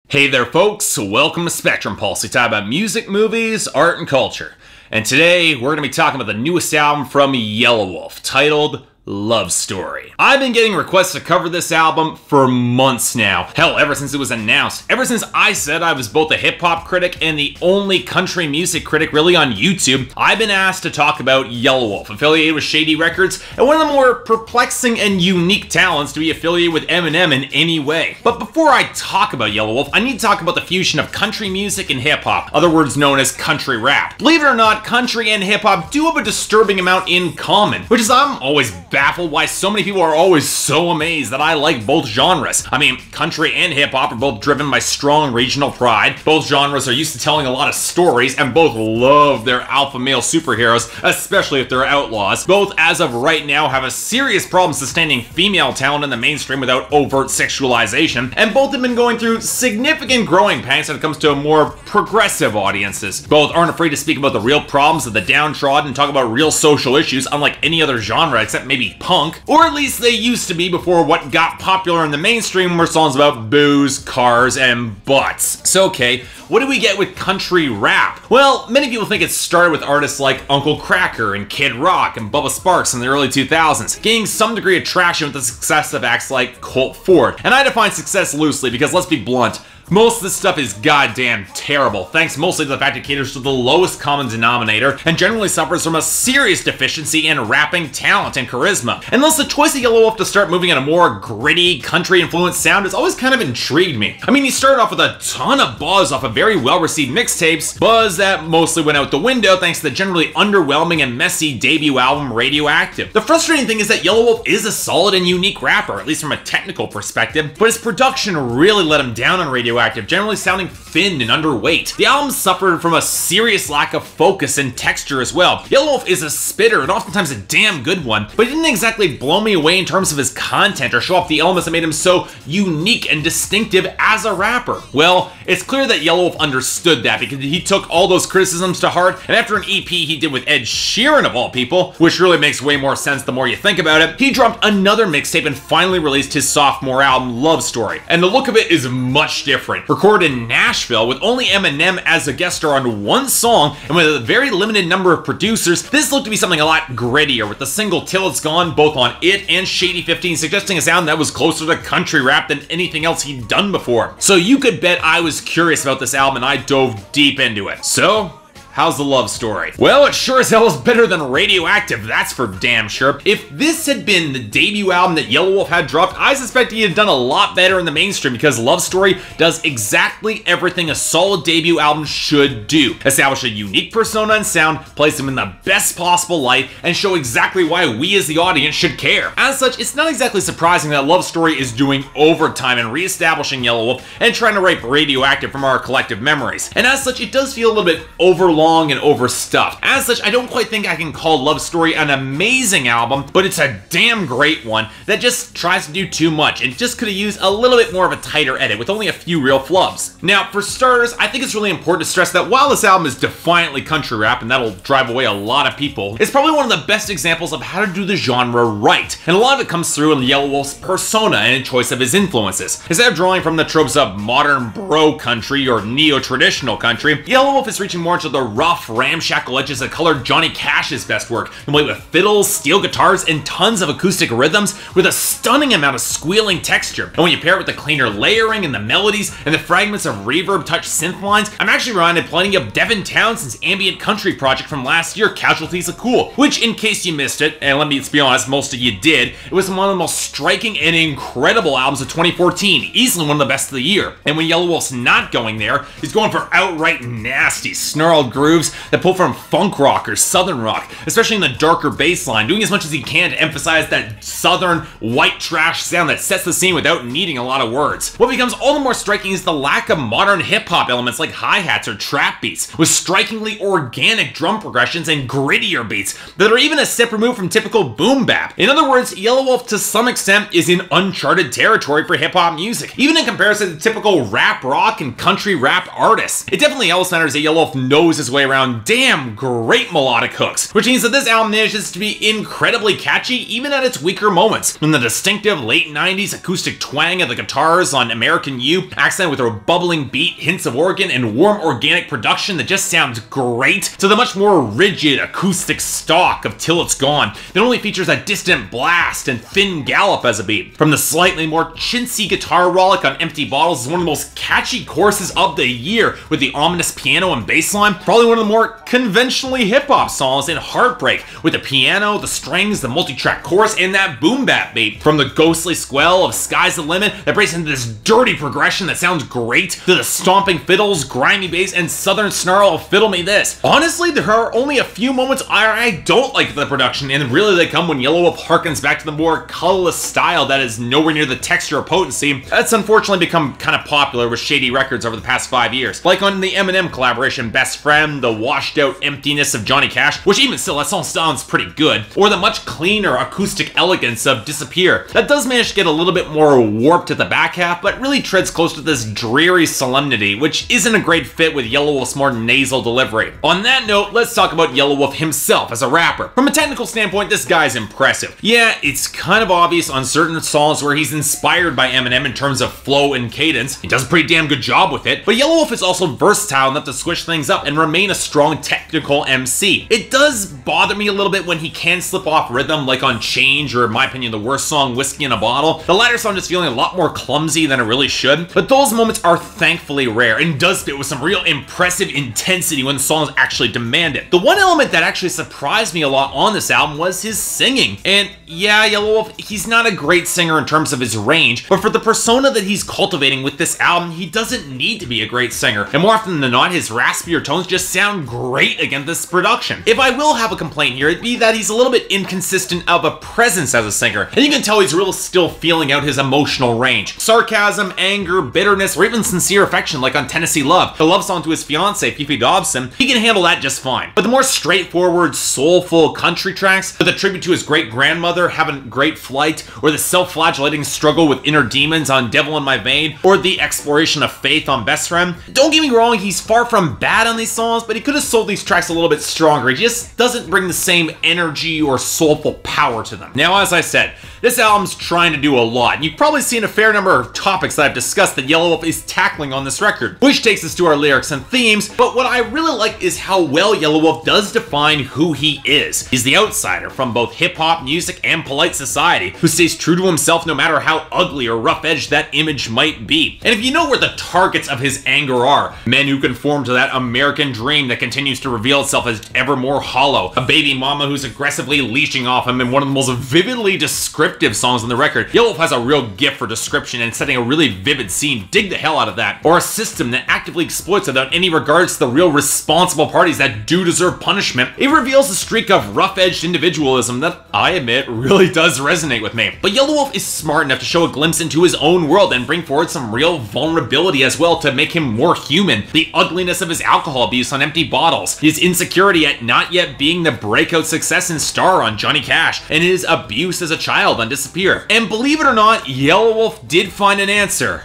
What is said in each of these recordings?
Hey there folks, welcome to Spectrum Pulse. We talk about music, movies, art, and culture. And today, we're going to be talking about the newest album from Yelawolf, titled Love Story. I've been getting requests to cover this album for months now. Hell, ever since it was announced. Ever since I said I was both a hip-hop critic and the only country music critic really on YouTube, I've been asked to talk about Yelawolf, affiliated with Shady Records, and one of the more perplexing and unique talents to be affiliated with Eminem in any way. But before I talk about Yelawolf, I need to talk about the fusion of country music and hip-hop, other words known as country rap. Believe it or not, country and hip-hop do have a disturbing amount in common, which is I'm always baffled why so many people are always so amazed that I like both genres. I mean, country and hip-hop are both driven by strong regional pride. Both genres are used to telling a lot of stories, and both love their alpha male superheroes, especially if they're outlaws. Both, as of right now, have a serious problem sustaining female talent in the mainstream without overt sexualization, and both have been going through significant growing pains when it comes to more progressive audiences. Both aren't afraid to speak about the real problems of the downtrodden and talk about real social issues, unlike any other genre except maybe punk, or at least they used to be before what got popular in the mainstream were songs about booze, cars, and butts. So okay, what do we get with country rap? Well, many people think it started with artists like Uncle Kracker and Kid Rock and Bubba Sparks in the early 2000s, gaining some degree of traction with the success of acts like Colt Ford. And I define success loosely because, let's be blunt, most of this stuff is goddamn terrible, thanks mostly to the fact it caters to the lowest common denominator and generally suffers from a serious deficiency in rapping talent and charisma. And thus the choice of Yelawolf to start moving in a more gritty, country-influenced sound has always kind of intrigued me. I mean, he started off with a ton of buzz off of very well-received mixtapes, buzz that mostly went out the window thanks to the generally underwhelming and messy debut album Radioactive. The frustrating thing is that Yelawolf is a solid and unique rapper, at least from a technical perspective, but his production really let him down on Radioactive, generally sounding thin and underweight. The album suffered from a serious lack of focus and texture as well. Yelawolf is a spitter, and oftentimes a damn good one, but he didn't exactly blow me away in terms of his content or show off the elements that made him so unique and distinctive as a rapper. Well, it's clear that Yelawolf understood that because he took all those criticisms to heart, and after an EP he did with Ed Sheeran of all people, which really makes way more sense the more you think about it, he dropped another mixtape and finally released his sophomore album, Love Story. And the look of it is much different. Recorded in Nashville with only Eminem as a guest star on one song and with a very limited number of producers, this looked to be something a lot grittier, with the single Till It's Gone both on it and Shady 15 suggesting a sound that was closer to country rap than anything else he'd done before. So you could bet I was curious about this album and I dove deep into it. So, how's the Love Story? Well, it sure as hell is better than Radioactive, that's for damn sure. If this had been the debut album that Yelawolf had dropped, I suspect he had done a lot better in the mainstream because Love Story does exactly everything a solid debut album should do. Establish a unique persona and sound, place him in the best possible light, and show exactly why we as the audience should care. As such, it's not exactly surprising that Love Story is doing overtime and re-establishing Yelawolf and trying to wipe Radioactive from our collective memories. And as such, it does feel a little bit overlong and overstuffed. As such, I don't quite think I can call Love Story an amazing album, but it's a damn great one that just tries to do too much and just could have used a little bit more of a tighter edit with only a few real flubs. Now, for starters, I think it's really important to stress that while this album is defiantly country rap, and that'll drive away a lot of people, it's probably one of the best examples of how to do the genre right, and a lot of it comes through in Yelawolf's persona and choice of his influences. Instead of drawing from the tropes of modern bro country or neo-traditional country, Yelawolf is reaching more into the rough, ramshackle edges that colored Johnny Cash's best work, complete with fiddles, steel guitars, and tons of acoustic rhythms with a stunning amount of squealing texture. And when you pair it with the cleaner layering and the melodies and the fragments of reverb-touched synth lines, I'm actually reminded plenty of Devin Townsend's ambient country project from last year, Casualties of Cool, which, in case you missed it, and let's be honest, most of you did, it was one of the most striking and incredible albums of 2014, easily one of the best of the year. And when Yelawolf's not going there, he's going for outright nasty, snarled grooves that pull from funk rock or southern rock, especially in the darker bass line, doing as much as he can to emphasize that southern white trash sound that sets the scene without needing a lot of words. What becomes all the more striking is the lack of modern hip-hop elements like hi-hats or trap beats, with strikingly organic drum progressions and grittier beats that are even a step removed from typical boom bap. In other words, Yelawolf to some extent is in uncharted territory for hip-hop music, even in comparison to typical rap rock and country rap artists. It definitely also matters that Yelawolf knows his way around damn great melodic hooks, which means that this album manages to be incredibly catchy even at its weaker moments. From the distinctive late 90s acoustic twang of the guitars on American You, accented with a bubbling beat, hints of organ, and warm organic production that just sounds great, to the much more rigid acoustic stock of Till It's Gone that only features a distant blast and thin gallop as a beat. From the slightly more chintzy guitar rollick on Empty Bottles is one of the most catchy choruses of the year, with the ominous piano and bass line. Probably one of the more conventionally hip-hop songs in Heartbreak, with the piano, the strings, the multi-track chorus, and that boom-bap beat. From the ghostly squell of Sky's the Limit that breaks into this dirty progression that sounds great, to the stomping fiddles, grimy bass, and southern snarl of Fiddle Me This. Honestly, there are only a few moments I don't like the production, and really they come when Yelawolf harkens back to the more colorless style that is nowhere near the texture or potency that's unfortunately become kind of popular with shady records over the past 5 years. Like on the Eminem collaboration Best Friend, the washed out emptiness of Johnny Cash, which even still that song sounds pretty good, or the much cleaner acoustic elegance of Disappear. That does manage to get a little bit more warped at the back half, but really treads close to this dreary solemnity, which isn't a great fit with Yelawolf's more nasal delivery. On that note, let's talk about Yelawolf himself as a rapper. From a technical standpoint, this guy's impressive. Yeah, it's kind of obvious on certain songs where he's inspired by Eminem in terms of flow and cadence. He does a pretty damn good job with it, but Yelawolf is also versatile enough to switch things up and remain a strong technical MC. It does bother me a little bit when he can slip off rhythm, like on Change, or in my opinion the worst song, Whiskey in a Bottle. The latter song just feeling a lot more clumsy than it really should, but those moments are thankfully rare and does fit with some real impressive intensity when the songs actually demand it. The one element that actually surprised me a lot on this album was his singing. And yeah, Yelawolf, he's not a great singer in terms of his range, but for the persona that he's cultivating with this album, he doesn't need to be a great singer. And more often than not, his raspier tones just sound great against this production. If I will have a complaint here, it'd be that he's a little bit inconsistent of a presence as a singer, and you can tell he's really still feeling out his emotional range. Sarcasm, anger, bitterness, or even sincere affection like on Tennessee Love, the love song to his fiancée, Fifi Dobson, he can handle that just fine. But the more straightforward, soulful country tracks, with a tribute to his great-grandmother having great flight, or the self-flagellating struggle with inner demons on Devil in My Vein, or the exploration of faith on Best Friend, don't get me wrong, he's far from bad on these songs, but he could have sold these tracks a little bit stronger. He just doesn't bring the same energy or soulful power to them. Now, as I said, this album's trying to do a lot, and you've probably seen a fair number of topics that I've discussed that Yelawolf is tackling on this record, which takes us to our lyrics and themes, but what I really like is how well Yelawolf does define who he is. He's the outsider from both hip-hop, music, and polite society, who stays true to himself no matter how ugly or rough-edged that image might be. And if you know where the targets of his anger are, men who conform to that American dream that continues to reveal itself as ever more hollow, a baby mama who's aggressively leeching off him in one of the most vividly descriptive songs on the record. Yelawolf has a real gift for description and setting a really vivid scene. Dig the hell out of that. Or a system that actively exploits without any regards to the real responsible parties that do deserve punishment. It reveals a streak of rough-edged individualism that, I admit, really does resonate with me. But Yelawolf is smart enough to show a glimpse into his own world and bring forward some real vulnerability as well to make him more human. The ugliness of his alcohol abuse on Empty Bottles, his insecurity at not yet being the breakout success and star on Johnny Cash, and his abuse as a child on Disappear. And believe it or not, Yelawolf did find an answer.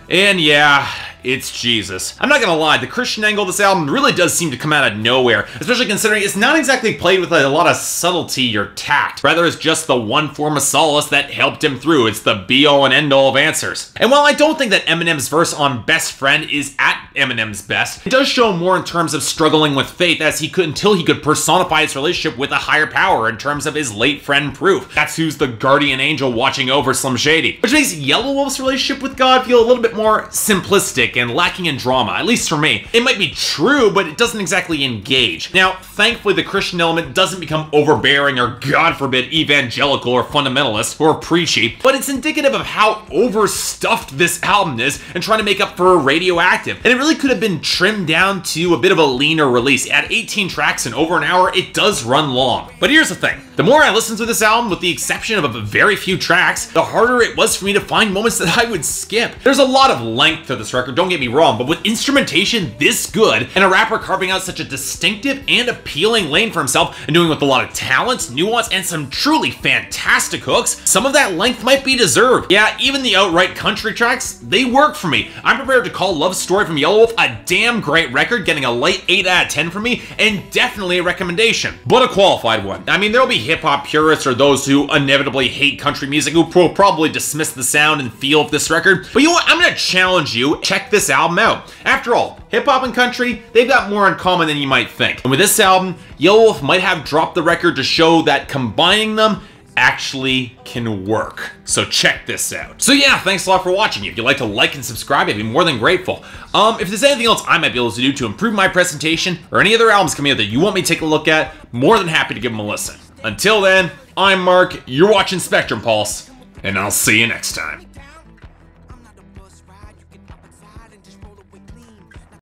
And yeah, it's Jesus. I'm not gonna lie, the Christian angle of this album really does seem to come out of nowhere, especially considering it's not exactly played with a lot of subtlety or tact. Rather, it's just the one form of solace that helped him through. It's the be-all and end-all of answers. And while I don't think that Eminem's verse on Best Friend is at Eminem's best, it does show more in terms of struggling with faith until he could personify his relationship with a higher power in terms of his late friend Proof. That's who's the guardian angel watching over Slim Shady. Which makes Yelawolf's relationship with God feel a little bit more simplistic and lacking in drama, at least for me. It might be true, but it doesn't exactly engage. Now, thankfully, the Christian element doesn't become overbearing or, God forbid, evangelical or fundamentalist or preachy, but it's indicative of how overstuffed this album is and trying to make up for Radioactive. And it really could have been trimmed down to a bit of a leaner release. At 18 tracks and over an hour, it does run long. But here's the thing. The more I listened to this album, with the exception of a very few tracks, the harder it was for me to find moments that I would skip. There's a lot of length to this record, don't get me wrong, but with instrumentation this good, and a rapper carving out such a distinctive and appealing lane for himself, and doing it with a lot of talent, nuance, and some truly fantastic hooks, some of that length might be deserved. Yeah, even the outright country tracks, they work for me. I'm prepared to call Love Story from Yelawolf a damn great record, getting a light 8 out of 10 from me, and definitely a recommendation. But a qualified one. I mean, there'll be hip-hop purists or those who inevitably hate country music who will probably dismiss the sound and feel of this record, but you know what? I'm gonna challenge you, check this album out. After all, hip-hop and country, they've got more in common than you might think. And with this album, Yelawolf might have dropped the record to show that combining them actually can work. So check this out. So yeah, thanks a lot for watching. If you'd like to like and subscribe, I'd be more than grateful. If there's anything else I might be able to do to improve my presentation, or any other albums coming out that you want me to take a look at, more than happy to give them a listen. Until then, I'm Mark, you're watching Spectrum Pulse, and I'll see you next time.